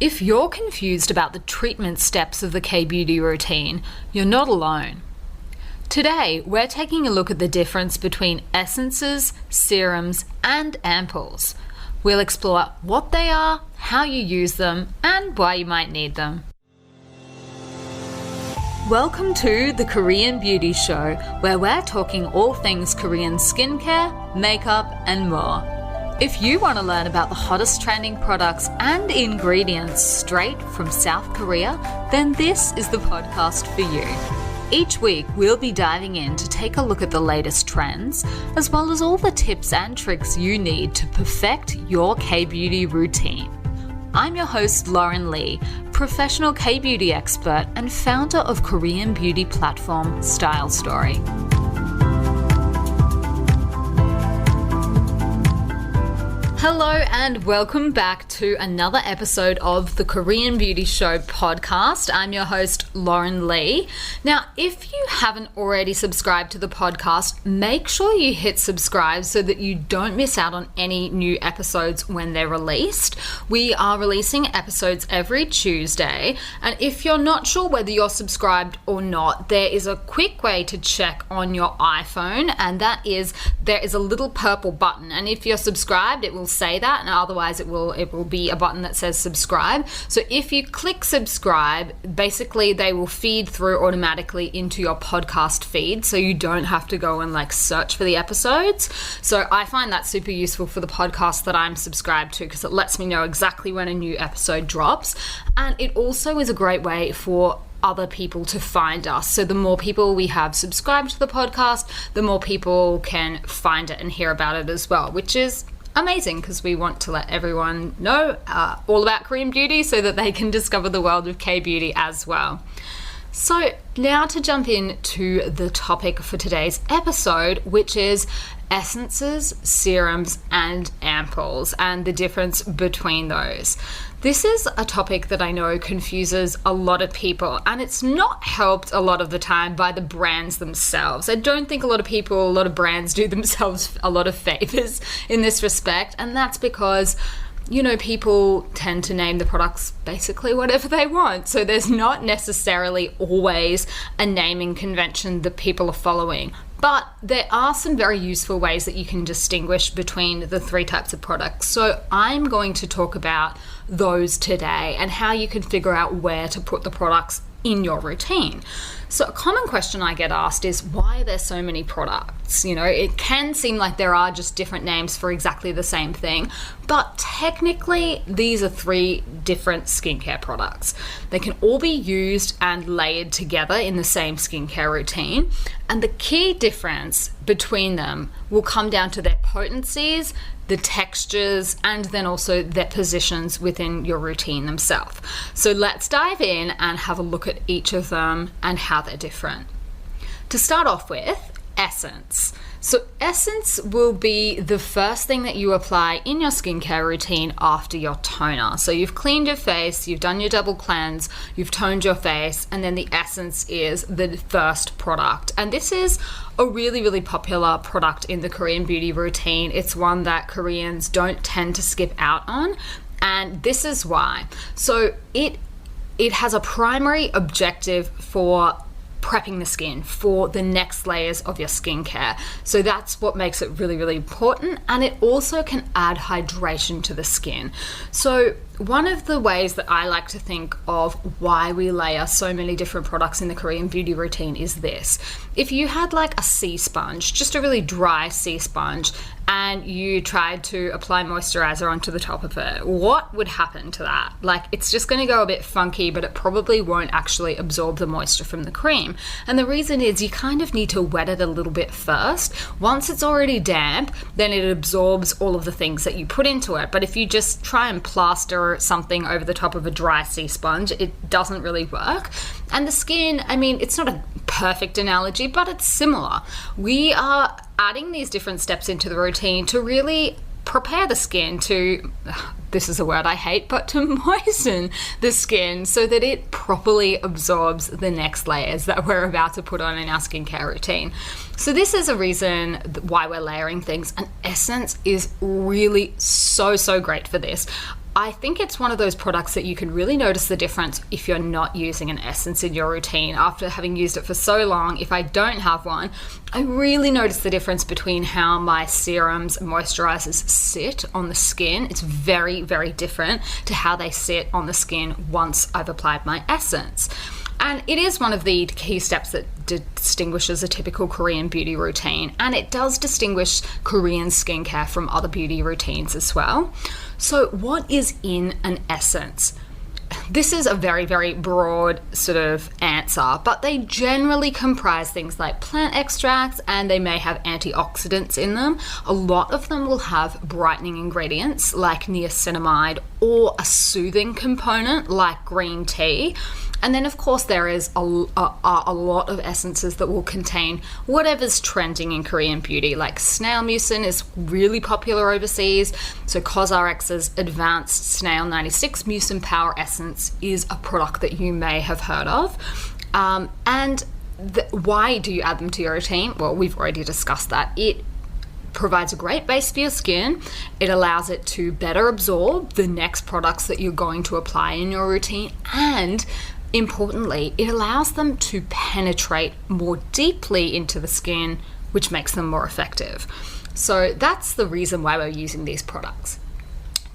If you're confused about the treatment steps of the K-beauty routine, you're not alone. Today, we're taking a look at the difference between essences, serums, and ampoules. We'll explore what they are, how you use them, and why you might need them. Welcome to the Korean Beauty Show, where we're talking all things Korean skincare, makeup, and more. If you want to learn about the hottest trending products and ingredients straight from South Korea, then this is the podcast for you. Each week, we'll be diving in to take a look at the latest trends, as well as all the tips and tricks you need to perfect your K-beauty routine. I'm your host, Lauren Lee, professional K-beauty expert and founder of Korean beauty platform Style Story. Hello and welcome back to another episode of the Korean Beauty Show podcast. I'm your host, Lauren Lee. Now, if you haven't already subscribed to the podcast, make sure you hit subscribe so that you don't miss out on any new episodes when they're released. We are releasing episodes every Tuesday, and if you're not sure whether you're subscribed or not, there is a quick way to check on your iPhone, and that is there is a little purple button, and if you're subscribed, it will say that, and otherwise it will be a button that says subscribe. So if you click subscribe, basically they will feed through automatically into your podcast feed, so you don't have to go and search for the episodes. So I find that super useful for the podcast that I'm subscribed to, because it lets me know exactly when a new episode drops, and it also is a great way for other people to find us. So the more people we have subscribed to the podcast, the more people can find it and hear about it as well, which is amazing because we want to let everyone know all about Korean beauty so that they can discover the world of K-beauty as well. So now to jump into the topic for today's episode, which is essences, serums, and ampoules, and the difference between those. This is a topic that I know confuses a lot of people, and it's not helped a lot of the time by the brands themselves. I don't think a lot of brands do themselves a lot of favors in this respect, and that's because people tend to name the products basically whatever they want. So there's not necessarily always a naming convention that people are following. But there are some very useful ways that you can distinguish between the three types of products. So I'm going to talk about those today and how you can figure out where to put the products in your routine. So a common question I get asked is, why are there so many products? It can seem like there are just different names for exactly the same thing, but technically these are three different skincare products. They can all be used and layered together in the same skincare routine, and the key difference between them will come down to their potencies, the textures, and then also their positions within your routine themselves. So let's dive in and have a look at each of them and how they're different. To start off with, essence. So essence will be the first thing that you apply in your skincare routine after your toner. So you've cleaned your face, you've done your double cleanse, you've toned your face, and then the essence is the first product. And this is a really, really popular product in the Korean beauty routine. It's one that Koreans don't tend to skip out on, and this is why. So it has a primary objective for prepping the skin for the next layers of your skincare. So that's what makes it really, really important. And it also can add hydration to the skin. So one of the ways that I like to think of why we layer so many different products in the Korean beauty routine is this. If you had a sea sponge, just a really dry sea sponge, and you tried to apply moisturizer onto the top of it, what would happen to that? It's just going to go a bit funky, but it probably won't actually absorb the moisture from the cream. And the reason is you kind of need to wet it a little bit first. Once it's already damp, then it absorbs all of the things that you put into it. But if you just try and plaster something over the top of a dry sea sponge, it doesn't really work. And the skin, it's not a perfect analogy, but it's similar. We are adding these different steps into the routine to really prepare the skin to, this is a word I hate, but to moisten the skin so that it properly absorbs the next layers that we're about to put on in our skincare routine. So this is a reason why we're layering things, and essence is really so great for this. I think it's one of those products that you can really notice the difference if you're not using an essence in your routine. After having used it for so long, if I don't have one, I really notice the difference between how my serums and moisturizers sit on the skin. It's very, very different to how they sit on the skin once I've applied my essence. And it is one of the key steps that distinguishes a typical Korean beauty routine. And it does distinguish Korean skincare from other beauty routines as well. So what is in an essence? This is a very, very broad sort of answer, but they generally comprise things like plant extracts, and they may have antioxidants in them. A lot of them will have brightening ingredients like niacinamide or a soothing component like green tea. And then, of course, there is a lot of essences that will contain whatever's trending in Korean beauty, like snail mucin is really popular overseas. So CosRx's Advanced Snail 96 Mucin Power Essence is a product that you may have heard of. Why do you add them to your routine? Well, we've already discussed that. It provides a great base for your skin. It allows it to better absorb the next products that you're going to apply in your routine, and importantly, it allows them to penetrate more deeply into the skin, which makes them more effective. So that's the reason why we're using these products.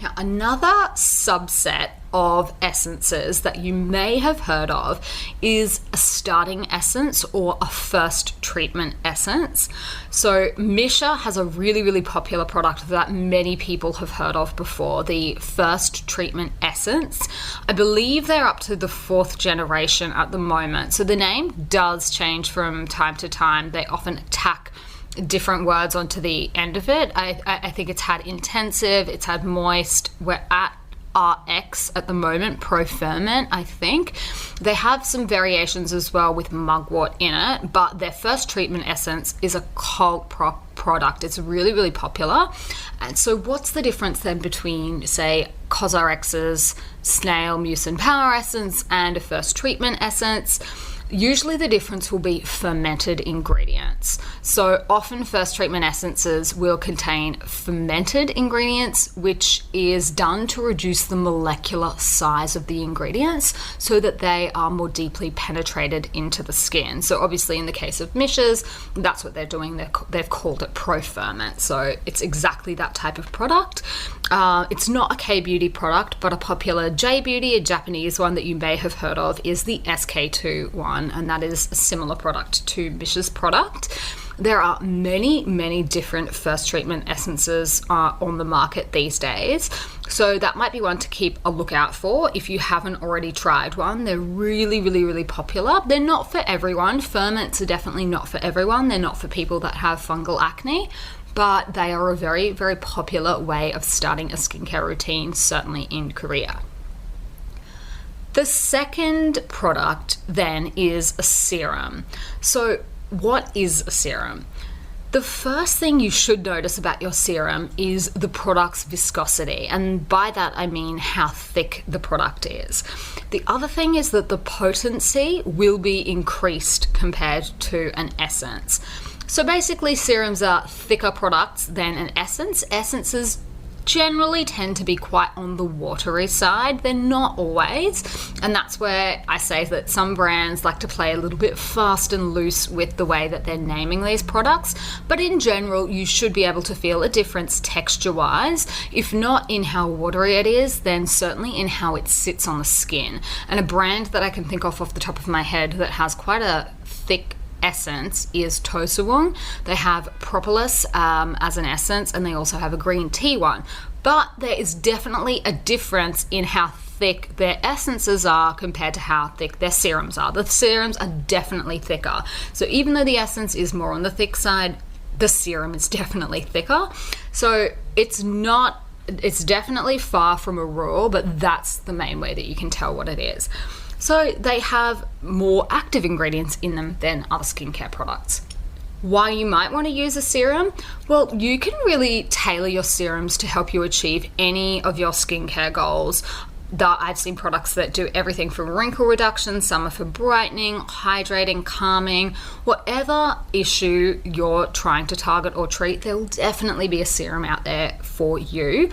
Now, another subset of essences that you may have heard of is a starting essence or a first treatment essence. So Misha has a really, really popular product that many people have heard of before, the first treatment essence. I believe they're up to the 4th generation at the moment. So the name does change from time to time. They often tack different words onto the end of it. I think it's had intensive, it's had moist. We're at RX at the moment, Pro Ferment, I think. They have some variations as well with mugwort in it, but their first treatment essence is a cult product. It's really, really popular. And so what's the difference then between, say, CosRx's Snail Mucin Power Essence and a first treatment essence? Usually the difference will be fermented ingredients. So often first treatment essences will contain fermented ingredients, which is done to reduce the molecular size of the ingredients so that they are more deeply penetrated into the skin. So obviously in the case of Misha's, that's what they're doing. They've called it Pro Ferment. So it's exactly that type of product. It's not a K-beauty product, but a popular J-beauty, a Japanese one that you may have heard of, is the SK2 one. And that is a similar product to Misha's product. There are many, many different first treatment essences on the market these days. So that might be one to keep a lookout for if you haven't already tried one. They're really, really, really popular. They're not for everyone. Ferments are definitely not for everyone. They're not for people that have fungal acne, but they are a very, very popular way of starting a skincare routine, certainly in Korea. The second product then is a serum. So what is a serum? The first thing you should notice about your serum is the product's viscosity, and by that I mean how thick the product is. The other thing is that the potency will be increased compared to an essence. So basically serums are thicker products than an essence. Essences generally tend to be quite on the watery side. They're not always, and that's where I say that some brands like to play a little bit fast and loose with the way that they're naming these products, but in general you should be able to feel a difference texture wise. If not in how watery it is, then certainly in how it sits on the skin. And a brand that I can think of off the top of my head that has quite a thick essence is Tosawong. They have propolis as an essence, and they also have a green tea one. But there is definitely a difference in how thick their essences are compared to how thick their serums are. The serums are definitely thicker. So even though the essence is more on the thick side, the serum is definitely thicker. So it's definitely far from a rule, but that's the main way that you can tell what it is. So they have more active ingredients in them than other skincare products. Why you might want to use a serum? Well, you can really tailor your serums to help you achieve any of your skincare goals. I've seen products that do everything from wrinkle reduction, some are for brightening, hydrating, calming. Whatever issue you're trying to target or treat, there will definitely be a serum out there for you.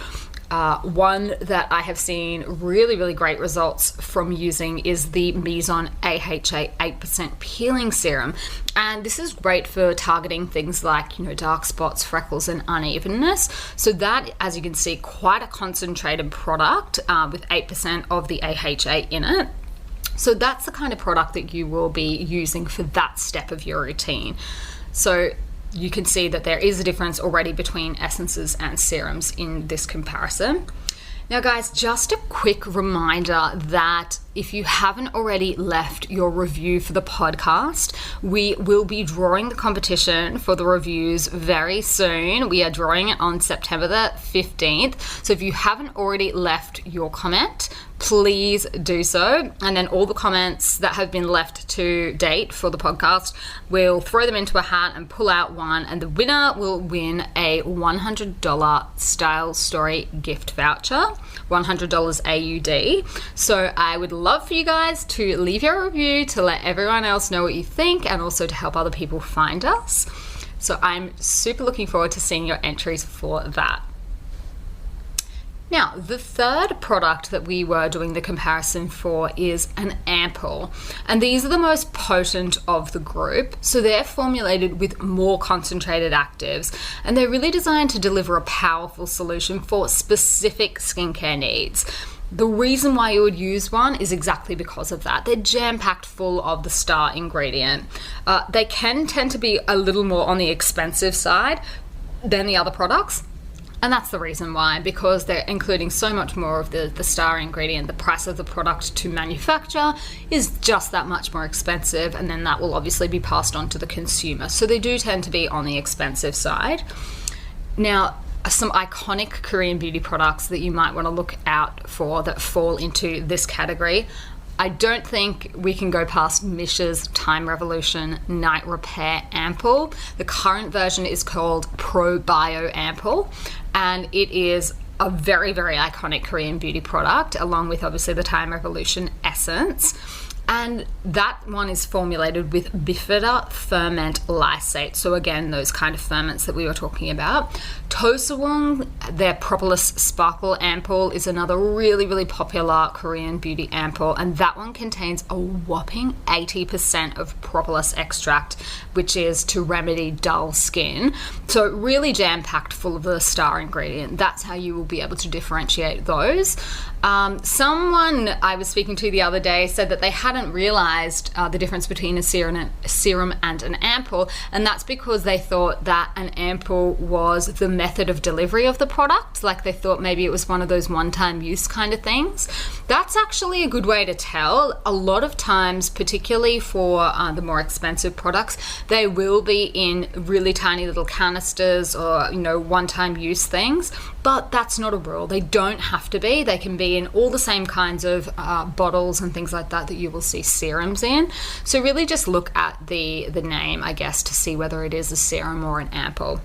One that I have seen really, really great results from using is the Mizon AHA 8% peeling serum. And this is great for targeting things like, dark spots, freckles, and unevenness. So that, as you can see, quite a concentrated product with 8% of the AHA in it. So that's the kind of product that you will be using for that step of your routine. So you can see that there is a difference already between essences and serums in this comparison. Now guys, just a quick reminder that if you haven't already left your review for the podcast, we will be drawing the competition for the reviews very soon. We are drawing it on September the 15th. So if you haven't already left your comment, please do so. And then all the comments that have been left to date for the podcast, we'll throw them into a hat and pull out one, and the winner will win a $100 Style Story gift voucher, $100 AUD. So I would love for you guys to leave your review to let everyone else know what you think, and also to help other people find us. So I'm super looking forward to seeing your entries for that. Now, the third product that we were doing the comparison for is an ampoule. And these are the most potent of the group. So they're formulated with more concentrated actives, and they're really designed to deliver a powerful solution for specific skincare needs. The reason why you would use one is exactly because of that. They're jam-packed full of the star ingredient. They can tend to be a little more on the expensive side than the other products. And that's the reason why, because they're including so much more of the star ingredient. The price of the product to manufacture is just that much more expensive, and then that will obviously be passed on to the consumer. So they do tend to be on the expensive side. Now, some iconic Korean beauty products that you might want to look out for that fall into this category. I don't think we can go past Mish's Time Revolution Night Repair Ampoule. The current version is called Pro Bio Ampoule, and it is a very, very iconic Korean beauty product, along with obviously the Time Revolution Essence. And that one is formulated with bifida ferment lysate. So again, those kind of ferments that we were talking about. Tosewong, their Propolis Sparkle Ampoule, is another really, really popular Korean beauty ampoule. And that one contains a whopping 80% of propolis extract, which is to remedy dull skin. So really jam-packed full of the star ingredient. That's how you will be able to differentiate those. Someone I was speaking to the other day said that they hadn't realized the difference between a serum and an ampoule, and that's because they thought that an ampoule was the method of delivery of the product. Like they thought maybe it was one of those one-time use kind of things. That's actually a good way to tell. A lot of times, particularly for the more expensive products, they will be in really tiny little canisters or one-time use things, but that's not a rule. They don't have to be. They can be in all the same kinds of bottles and things like that you will see serums in. So really just look at the name, I guess, to see whether it is a serum or an ampoule.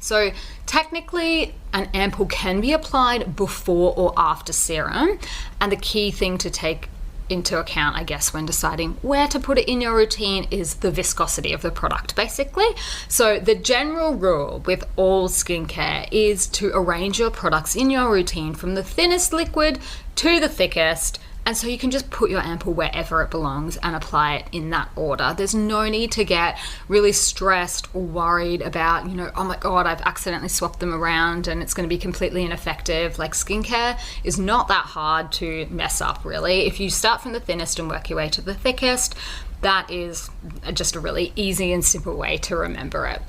So technically, an ampoule can be applied before or after serum, and the key thing to take into account, I guess, when deciding where to put it in your routine is the viscosity of the product, basically. So the general rule with all skincare is to arrange your products in your routine from the thinnest liquid to the thickest, and so you can just put your ampoule wherever it belongs and apply it in that order. There's no need to get really stressed or worried about, oh my God, I've accidentally swapped them around and it's going to be completely ineffective. Like, skincare is not that hard to mess up, really. If you start from the thinnest and work your way to the thickest, that is just a really easy and simple way to remember it.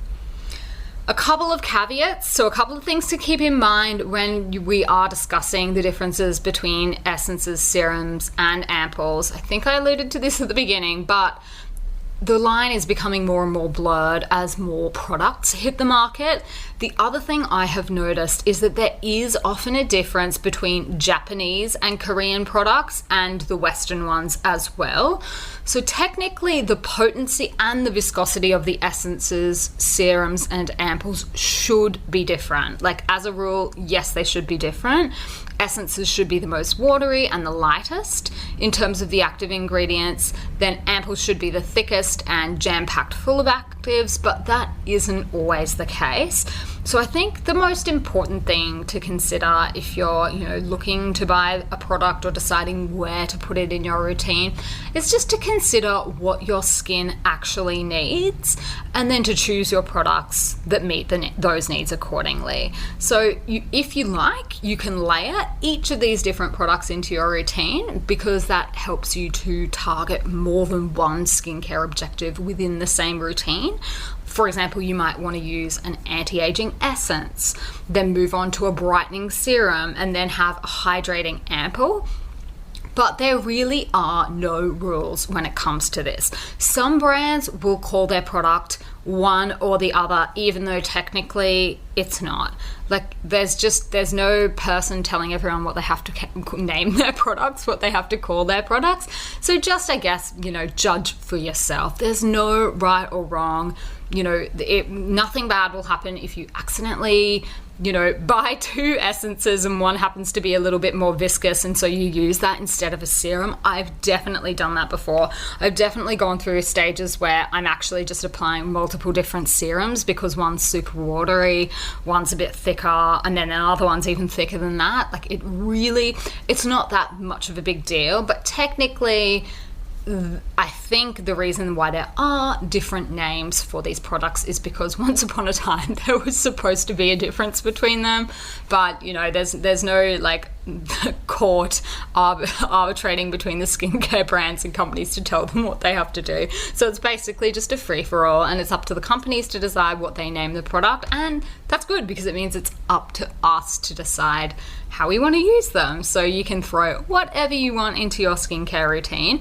A couple of caveats, so a couple of things to keep in mind when we are discussing the differences between essences, serums, and ampoules. I think I alluded to this at the beginning, but the line is becoming more and more blurred as more products hit the market. The other thing I have noticed is that there is often a difference between Japanese and Korean products and the Western ones as well. So technically, the potency and the viscosity of the essences, serums, and ampoules should be different. Like, as a rule, yes, they should be different. Essences should be the most watery and the lightest in terms of the active ingredients. Then ampoules should be the thickest and jam-packed full of actives, but that isn't always the case. So I think the most important thing to consider if you're, looking to buy a product or deciding where to put it in your routine is just to consider what your skin actually needs, and then to choose your products that meet those needs accordingly. So if you like, you can layer each of these different products into your routine, because that helps you to target more than one skincare objective within the same routine. For example, you might want to use an anti-aging essence, then move on to a brightening serum, and then have a hydrating ampoule. But there really are no rules when it comes to this. Some brands will call their product one or the other, even though technically it's not. Like, there's no person telling everyone what they have to name their products, what they have to call their products. So just, I guess, judge for yourself. There's no right or wrong. Nothing bad will happen if you accidentally buy two essences and one happens to be a little bit more viscous, and so you use that instead of a serum. I've definitely done that before. I've definitely gone through stages where I'm actually just applying multiple different serums because one's super watery, one's a bit thicker, and then another one's even thicker than that. Like, it's not that much of a big deal, but technically I think the reason why there are different names for these products is because once upon a time there was supposed to be a difference between them, but there's no court arbitrating between the skincare brands and companies to tell them what they have to do. So it's basically just a free-for-all, and it's up to the companies to decide what they name the product, and that's good because it means it's up to us to decide how we want to use them. So you can throw whatever you want into your skincare routine.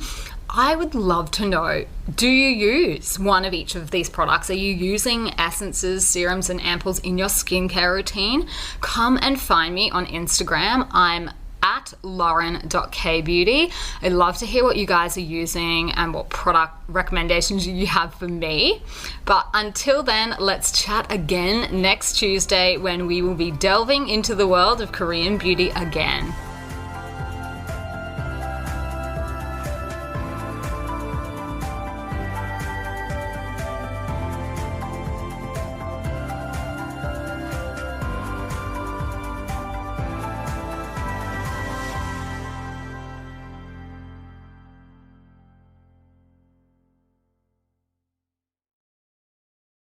I would love to know, do you use one of each of these products? Are you using essences, serums, and ampoules in your skincare routine? Come and find me on Instagram. I'm at lauren.kbeauty. I'd love to hear what you guys are using and what product recommendations you have for me. But until then, let's chat again next Tuesday when we will be delving into the world of Korean beauty again.